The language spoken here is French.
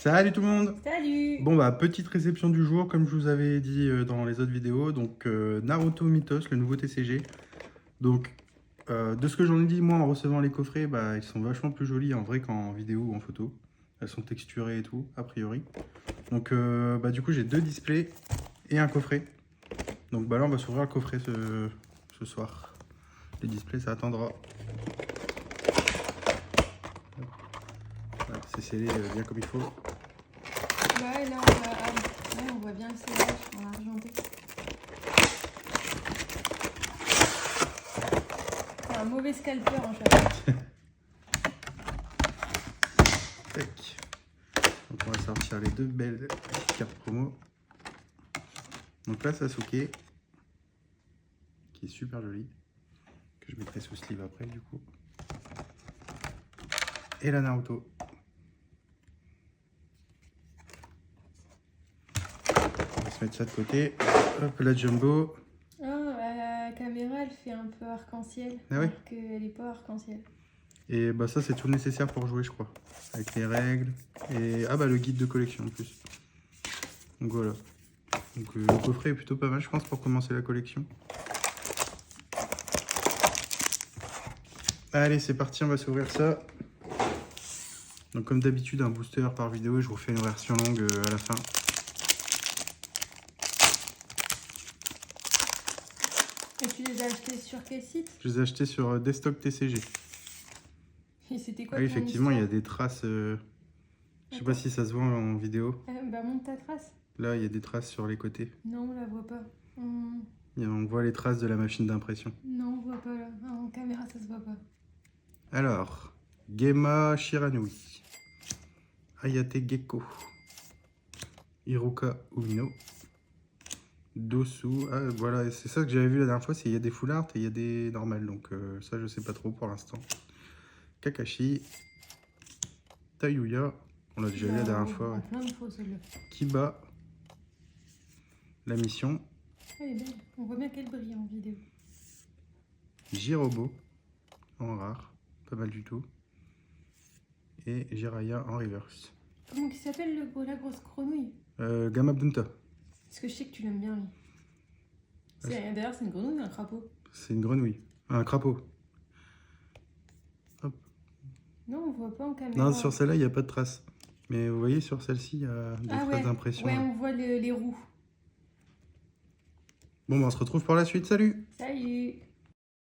Salut tout le monde! Salut! Bon bah petite réception du jour comme je vous avais dit dans les autres vidéos, donc Naruto Mythos, le nouveau TCG. Donc de ce que j'en ai dit moi en recevant les coffrets, bah ils sont vachement plus jolis en vrai qu'en vidéo ou en photo. Elles sont texturées et tout, a priori. Donc bah du coup j'ai deux displays et un coffret. Donc bah là on va s'ouvrir le coffret ce soir. Les displays ça attendra. Voilà, c'est scellé bien comme il faut. Ouais, là on voit bien le scellage en argenté. C'est un mauvais scalpeur en fait. Tac. Donc on va sortir les deux belles cartes promo. Donc là Sasuke, qui est super joli, que je mettrai sous sleeve après du coup. Et la Naruto. On va se mettre ça de côté. Hop, la Jumbo. Oh, la caméra elle fait un peu arc-en-ciel. Ah oui. Alors qu'elle est pas arc-en-ciel. Et bah ça c'est tout nécessaire pour jouer je crois. Avec les règles. Et ah bah le guide de collection en plus. Donc voilà. Donc le coffret est plutôt pas mal je pense pour commencer la collection. Allez c'est parti, on va s'ouvrir ça. Donc comme d'habitude un booster par vidéo, je vous fais une version longue à la fin. Et tu les as achetés sur quel site? Je les ai achetés sur Destock TCG. Et c'était quoi Ah oui, ton effectivement, il y a histoire? des traces. Je sais pas si ça se voit en vidéo. Bah monte ta trace. Là, il y a des traces sur les côtés. Non, on la voit pas. On voit les traces de la machine d'impression. Non, on voit pas là. En caméra ça se voit pas. Alors, Gema Shiranui, Ayate Gecko, Hiruka Umino, Dosu. Ah, voilà, c'est ça que j'avais vu la dernière fois, c'est il y a des full art et il y a des normales. Donc ça, je sais pas trop pour l'instant. Kakashi, Tayuya, on l'a déjà vu la dernière fois. Ouais. Plein de fois celle-là. Kiba, la mission. Elle est belle. On voit bien qu'elle brille en vidéo. Jirobo en rare, pas mal du tout. Et Jiraiya en reverse. Comment il s'appelle la grosse grenouille? Gamabunta. Parce que je sais que tu l'aimes bien lui. D'ailleurs c'est une grenouille ou un crapaud? C'est une grenouille. Un crapaud. Hop. Non, on voit pas en caméra. Non, sur celle-là, il n'y a pas de traces. Mais vous voyez, sur celle-ci, il y a des traces d'impression. Ouais, on voit les roues. Bon, on se retrouve pour la suite. Salut! Salut!